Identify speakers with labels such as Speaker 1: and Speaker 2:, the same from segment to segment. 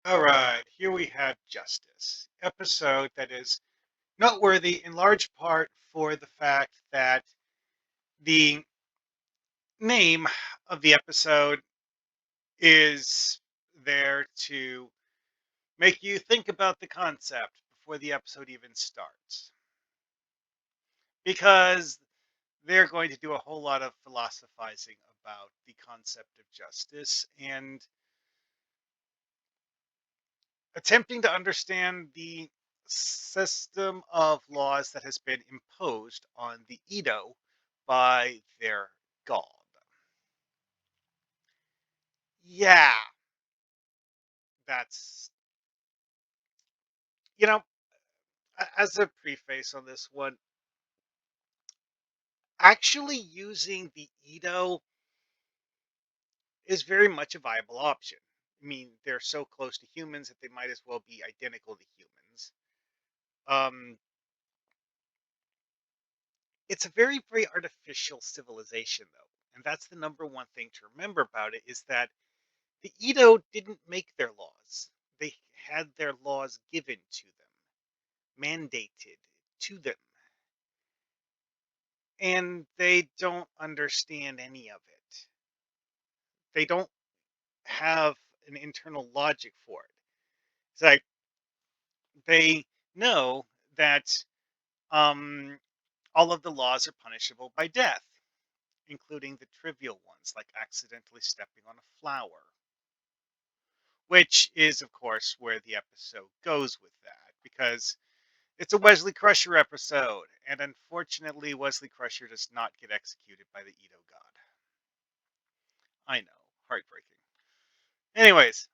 Speaker 1: All right, here we have Justice, episode that is noteworthy in large part for the fact that the name of the episode is there to make you think about the concept before the episode even starts. Because they're going to do a whole lot of philosophizing about the concept of justice and attempting to understand the system of laws that has been imposed on the Edo by their god. Yeah, that's, you know, as a preface on this one, actually using the Edo is very much a viable option. I mean, they're so close to humans that they might as well be identical to humans. Um, it's a very, very artificial civilization, though. And that's the number one thing to remember about it is that the Edo didn't make their laws. They had their laws given to them, mandated to them, and they don't understand any of it. They don't have an internal logic for it. It's like they know that um, all of the laws are punishable by death, including the trivial ones like accidentally stepping on a flower, which is, of course, where the episode goes with that because it's a Wesley Crusher episode, and unfortunately, Wesley Crusher does not get executed by the Edo God. I know, heartbreaking. Anyways,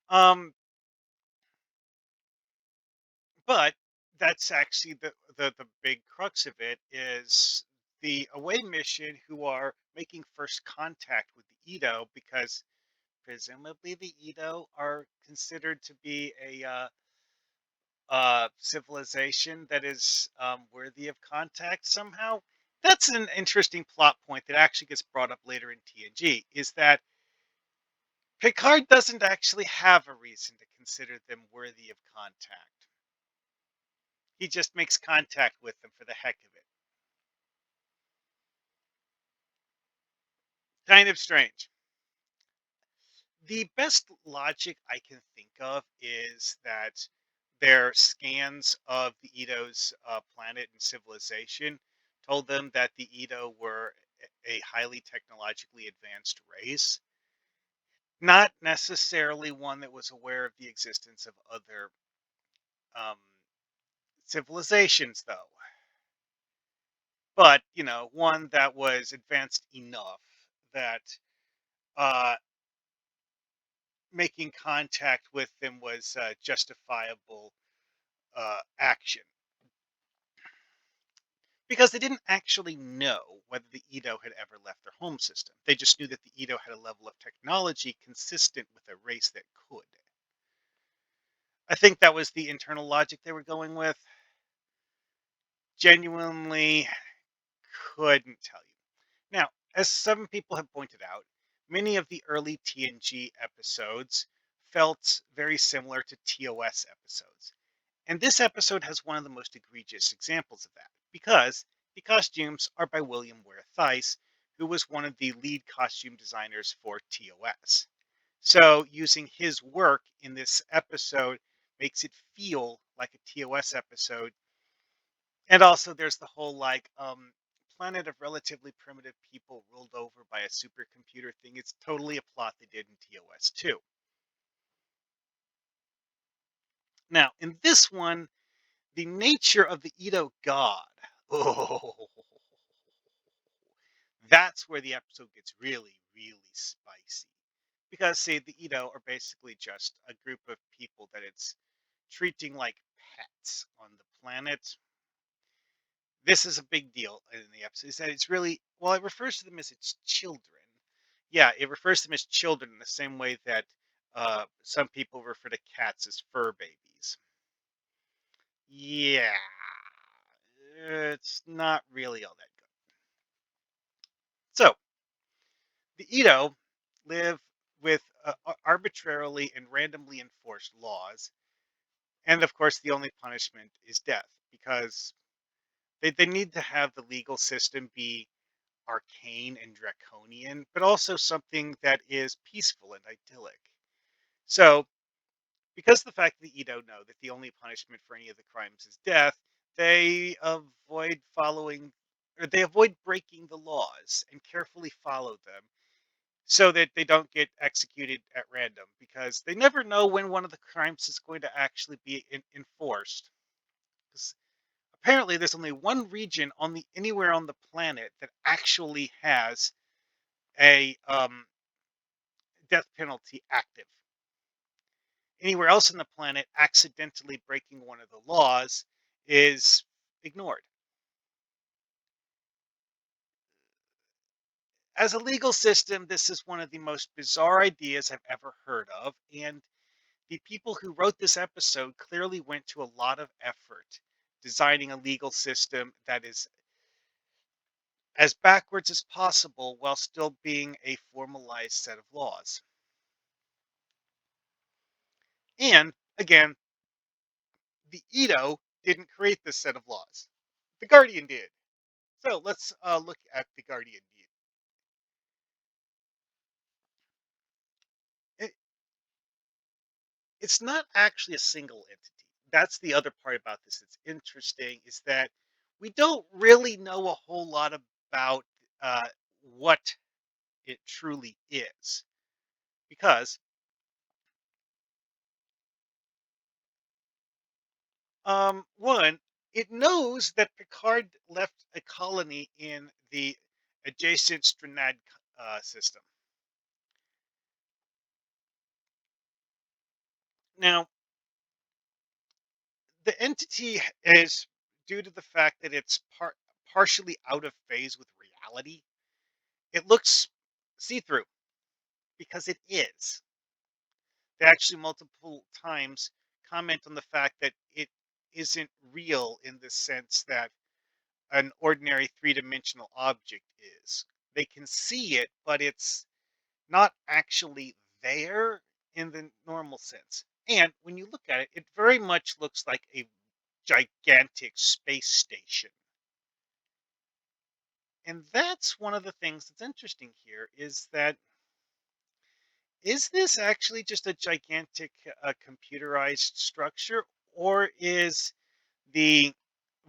Speaker 1: but that's actually the big crux of it is the away mission who are making first contact with the Edo because presumably the Edo are considered to be a civilization that is worthy of contact somehow. That's an interesting plot point that actually gets brought up later in TNG. Is that Picard doesn't actually have a reason to consider them worthy of contact. He just makes contact with them for the heck of it. Kind of strange. The best logic I can think of is that their scans of the Edo's planet and civilization told them that the Edo were a highly technologically advanced race, not necessarily one that was aware of the existence of other um, civilizations, though, but one that was advanced enough that uh, making contact with them was justifiable action because they didn't actually know whether the Edo had ever left their home system. They just knew that the Edo had a level of technology consistent with a race that could. I think that was the internal logic they were going with. Genuinely couldn't tell you. Now, as some people have pointed out, many of the early TNG episodes felt very similar to TOS episodes. And this episode has one of the most egregious examples of that because the costumes are by William Ware Theiss, who was one of the lead costume designers for TOS. So using his work in this episode makes it feel like a TOS episode. And also there's the whole planet of relatively primitive people ruled over by a supercomputer thing. It's totally a plot they did in TOS too. Now, in this one, the nature of the Edo god. Oh, that's where the episode gets really, really spicy. Because, see, the Edo are basically just a group of people that it's treating like pets on the planet. This is a big deal in the episode. Is that it's really, well, it refers to them as its children. Yeah, it refers to them as children in the same way that some people refer to cats as fur babies. Yeah, it's not really all that good. So, the Edo live with arbitrarily and randomly enforced laws. And of course, the only punishment is death because they need to have the legal system be arcane and draconian, but also something that is peaceful and idyllic. So, because the fact that the Edo know that the only punishment for any of the crimes is death, they avoid following or they avoid breaking the laws and carefully follow them so that they don't get executed at random because they never know when one of the crimes is going to actually be enforced. 'Cause apparently, there's only one region on the anywhere on the planet that actually has a death penalty active. Anywhere else on the planet, accidentally breaking one of the laws is ignored. As a legal system, this is one of the most bizarre ideas I've ever heard of, and the people who wrote this episode clearly went to a lot of effort designing a legal system that is as backwards as possible while still being a formalized set of laws. And again, the Edo didn't create this set of laws. The Guardian did. So let's look at the Guardian. It, it's not actually a single entity. That's the other part about this that's interesting is that we don't really know a whole lot about what it truly is because one, it knows that Picard left a colony in the adjacent Stranad system. Now, the entity is due to the fact that it's partially out of phase with reality. It looks see-through because it is. They actually multiple times comment on the fact that it isn't real in the sense that an ordinary three-dimensional object is. They can see it, but it's not actually there in the normal sense. And when you look at it, it very much looks like a gigantic space station. And that's one of the things that's interesting here is that is this actually just a gigantic computerized structure, or is the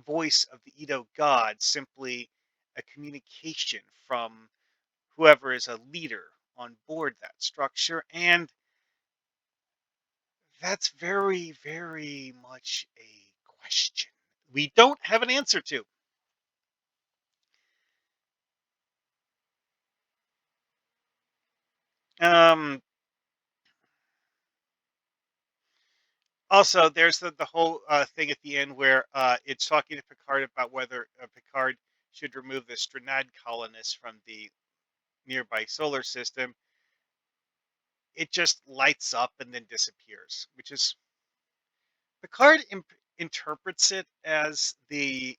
Speaker 1: voice of the Edo god simply a communication from whoever is a leader on board that structure? And that's very, very much a question we don't have an answer to. Um, Also, there's the whole thing at the end where it's talking to Picard about whether Picard should remove the Stranad colonists from the nearby solar system. It just lights up and then disappears, which is Picard interprets it as the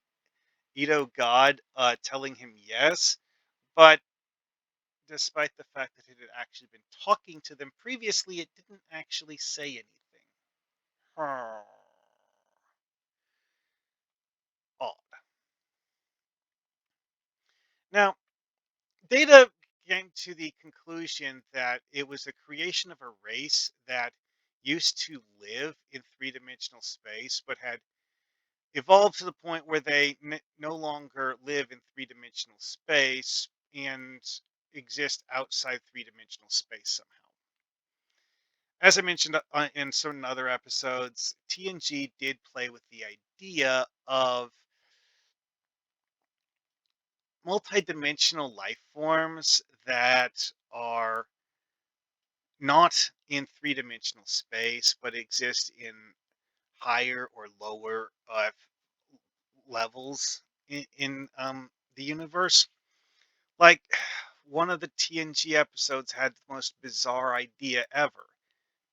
Speaker 1: Edo god telling him yes, but despite the fact that it had actually been talking to them previously, it didn't actually say anything. Hmm. Odd. Now, Data came to the conclusion that it was a creation of a race that used to live in three-dimensional space, but had evolved to the point where they no longer live in three-dimensional space and exist outside three-dimensional space somehow. As I mentioned in certain other episodes, TNG did play with the idea of multidimensional life forms that are not in three-dimensional space, but exist in higher or lower levels in the universe. Like one of the TNG episodes had the most bizarre idea ever: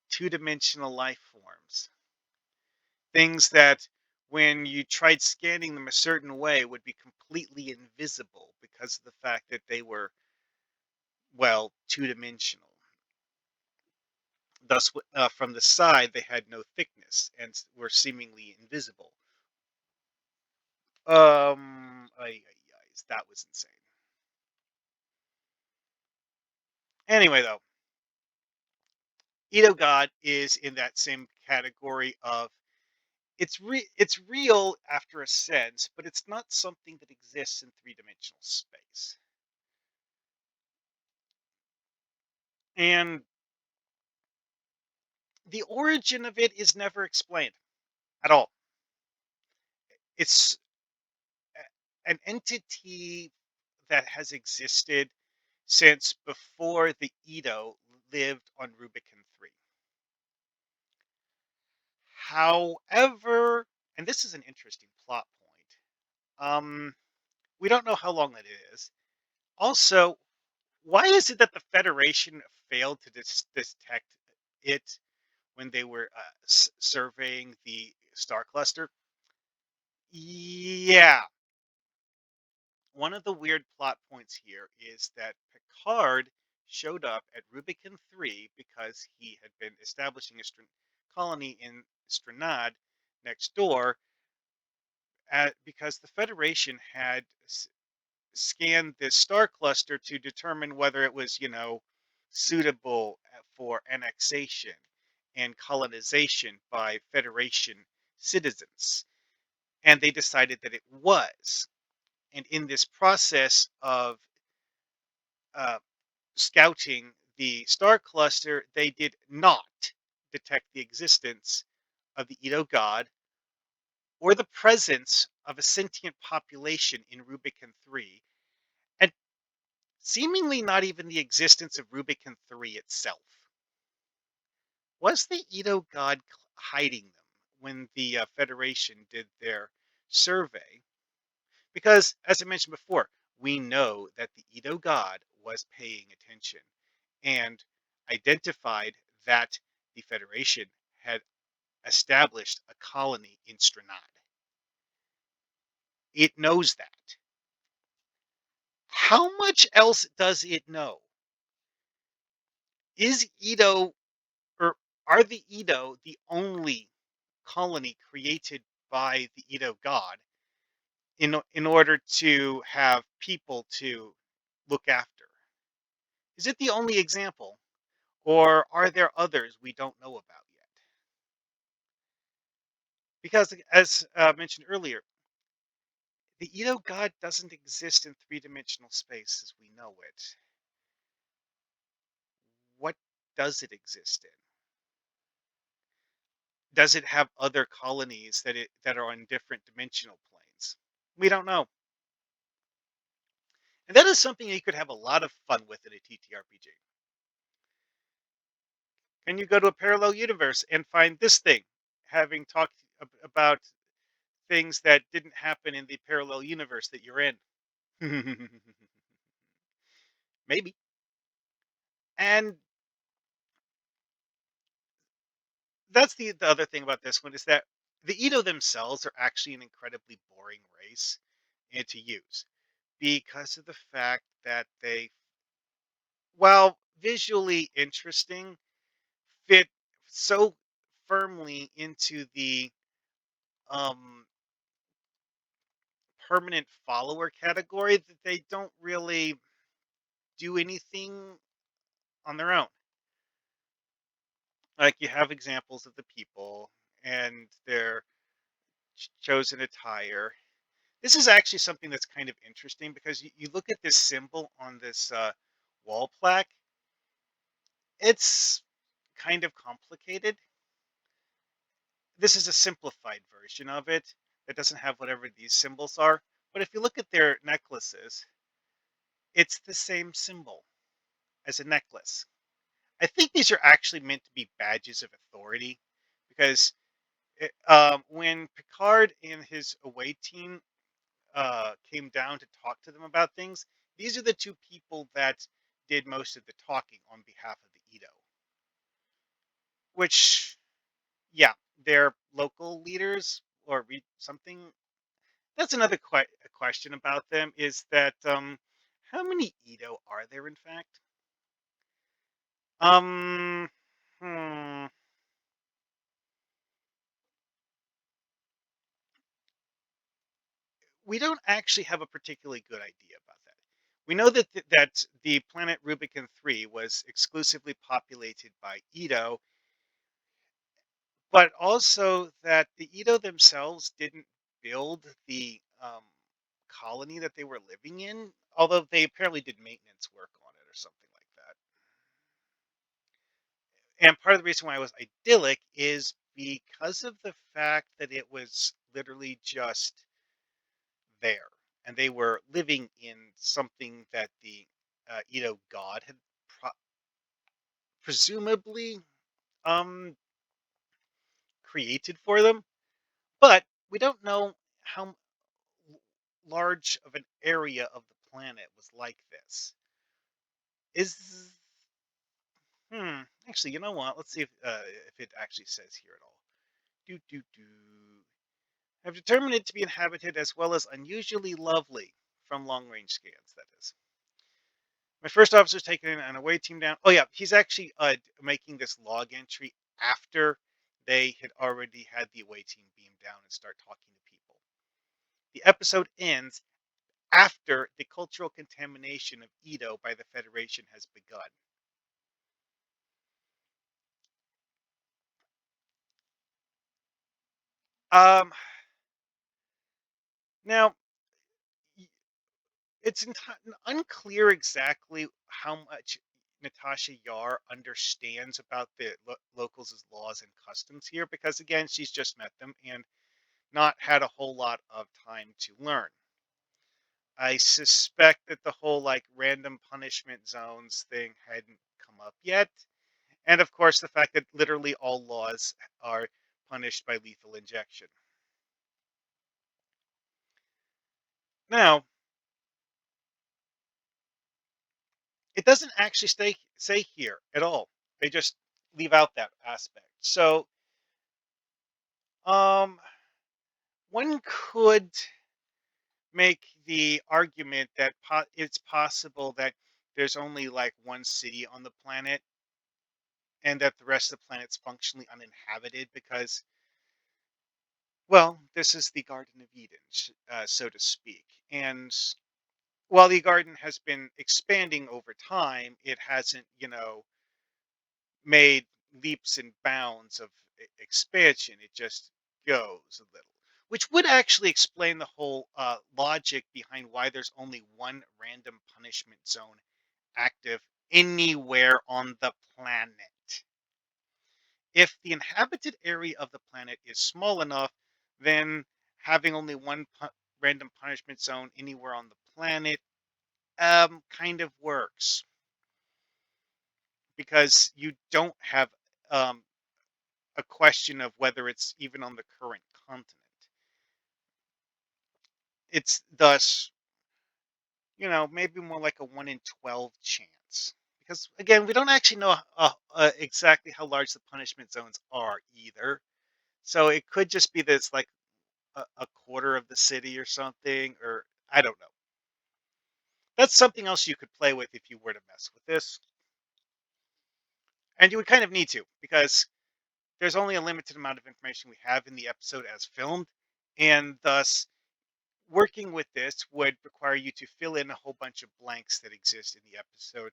Speaker 1: two-dimensional life forms, things that when you tried scanning them a certain way would be completely invisible because of the fact that they were, well, two-dimensional. Thus, from the side, they had no thickness and were seemingly invisible. That was insane. Anyway, though, Edo God is in that same category of it's real after a sense, but it's not something that exists in three-dimensional space. And the origin of it is never explained at all. It's an entity that has existed since before the Edo lived on Rubicon 3. However, and this is an interesting plot point, we don't know how long that is. Also, why is it that the Federation failed to detect it when they were surveying the star cluster? Yeah, one of the weird plot points here is that Picard showed up at Rubicon 3 because he had been establishing a colony in Stranad next door, because the Federation had scanned this star cluster to determine whether it was, suitable for annexation and colonization by Federation citizens. And they decided that it was. And in this process of uh, scouting the star cluster, they did not detect the existence of the Edo god or the presence of a sentient population in Rubicon 3, and seemingly not even the existence of Rubicon 3 itself. Was the Edo god hiding them when the Federation did their survey? Because, as I mentioned before, we know that the Edo god was paying attention and identified that the Federation had established a colony in Stranad. It knows that. How much else does it know? Is Edo, or are the Edo the only colony created by the Edo god in order to have people to look after? Is it the only example, or are there others we don't know about yet? Because, as mentioned earlier, the Edo god doesn't exist in three-dimensional space as we know it. What does it exist in? Does it have other colonies that are on different dimensional planes? We don't know. And that is something you could have a lot of fun with in a TTRPG. Can you go to a parallel universe and find this thing, having talked about things that didn't happen in the parallel universe that you're in? Maybe. And that's the other thing about this one is that the Edo themselves are actually an incredibly boring race and to use because of the fact that they, while visually interesting, fit so firmly into the um, permanent follower category that they don't really do anything on their own. Like you have examples of the people and their chosen attire. This is actually something that's kind of interesting because you look at this symbol on this wall plaque. It's kind of complicated. This is a simplified version of it that doesn't have whatever these symbols are. But if you look at their necklaces, it's the same symbol as a necklace. I think these are actually meant to be badges of authority because when Picard and his away team came down to talk to them about things, these are the two people that did most of the talking on behalf of the Edo. Which, yeah, they're local leaders or something. That's another question about them is that how many Edo are there in fact? Um, Hmm. We don't actually have a particularly good idea about that. We know that the planet Rubicon 3 was exclusively populated by Ito, but also that the Ito themselves didn't build the colony that they were living in, although they apparently did maintenance work on it or something like that. And part of the reason why it was idyllic is because of the fact that it was literally just there, and they were living in something that the Edo god had presumably um, created for them. But we don't know how large of an area of the planet was like this. Is Actually, you know what? Let's see if it actually says here at all. Do do do. Have determined it to be inhabited as well as unusually lovely from long range scans. That is. My first officer's taking an away team down. Oh yeah, he's actually making this log entry after they had already had the away team beam down and start talking to people. The episode ends after the cultural contamination of Edo by the Federation has begun. Um, Now it's unclear exactly how much Natasha Yar understands about the locals' laws and customs here, because again, she's just met them and not had a whole lot of time to learn. I suspect that the whole like random punishment zones thing hadn't come up yet. And of course, the fact that literally all laws are punished by lethal injection. Now, it doesn't actually say here at all. They just leave out that aspect. So, um, one could make the argument that it's possible that there's only like one city on the planet and that the rest of the planet's functionally uninhabited because, well, this is the Garden of Eden, so to speak. And while the garden has been expanding over time, it hasn't, made leaps and bounds of expansion. It just goes a little, which would actually explain the whole logic behind why there's only one random punishment zone active anywhere on the planet. If the inhabited area of the planet is small enough, then having only one random punishment zone anywhere on the planet kind of works because you don't have um, a question of whether it's even on the current continent. It's thus, maybe more like a 1 in 12 chance. Because again, we don't actually know exactly how large the punishment zones are either. So it could just be that it's like a quarter of the city or something, or I don't know. That's something else you could play with if you were to mess with this. And you would kind of need to, because there's only a limited amount of information we have in the episode as filmed, and thus working with this would require you to fill in a whole bunch of blanks that exist in the episode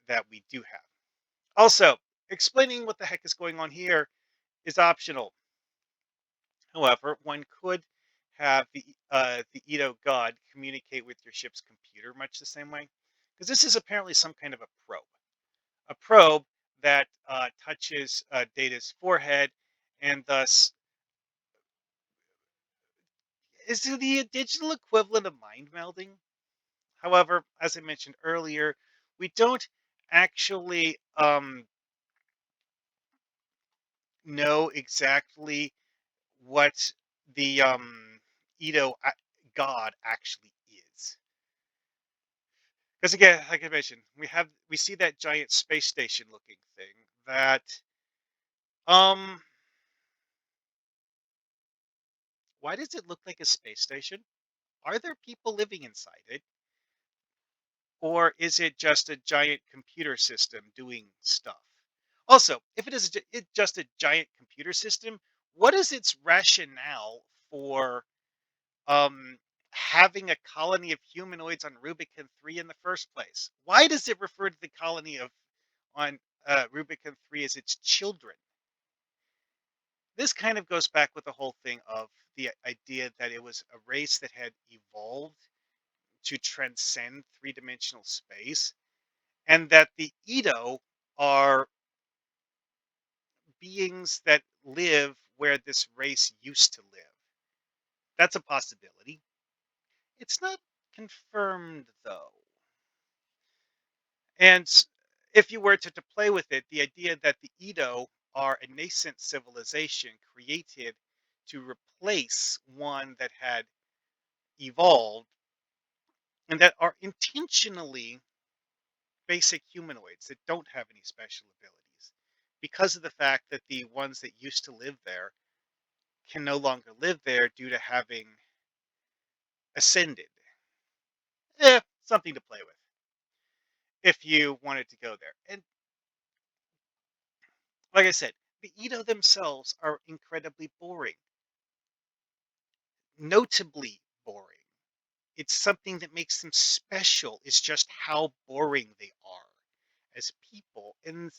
Speaker 1: that we do have. Also, explaining what the heck is going on here is optional. However, one could have the Edo god communicate with your ship's computer much the same way, because this is apparently some kind of a probe that touches Data's forehead, and thus is the digital equivalent of mind melding. However, as I mentioned earlier, we don't actually know exactly what the god actually is. Because again, like I mentioned, we see that giant space station looking thing that um why does it look like a space station? Are there people living inside it? Or is it just a giant computer system doing stuff? Also, if it is just a giant computer system, what is its rationale for um, having a colony of humanoids on Rubicon 3 in the first place? Why does it refer to the colony of on Rubicon 3 as its children? This kind of goes back with the whole thing of the idea that it was a race that had evolved to transcend three-dimensional space, and that the Edo are beings that live where this race used to live. That's a possibility. It's not confirmed though. And if you were to play with it, the idea that the Edo are a nascent civilization created to replace one that had evolved and that are intentionally basic humanoids that don't have any special abilities because of the fact that the ones that used to live there can no longer live there due to having ascended. Something to play with if you wanted to go there. And like I said, the Edo themselves are incredibly boring, notably boring. It's something that makes them special. It's just how boring they are as people. And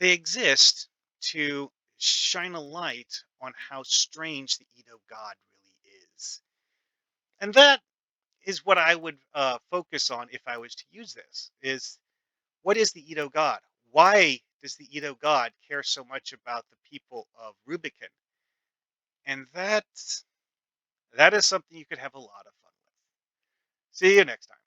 Speaker 1: they exist to shine a light on how strange the Edo god really is. And that is what I would focus on if I was to use this is what is the Edo god? Why does the Edo god care so much about the people of Rubicon? And that is something you could have a lot of fun with. See you next time.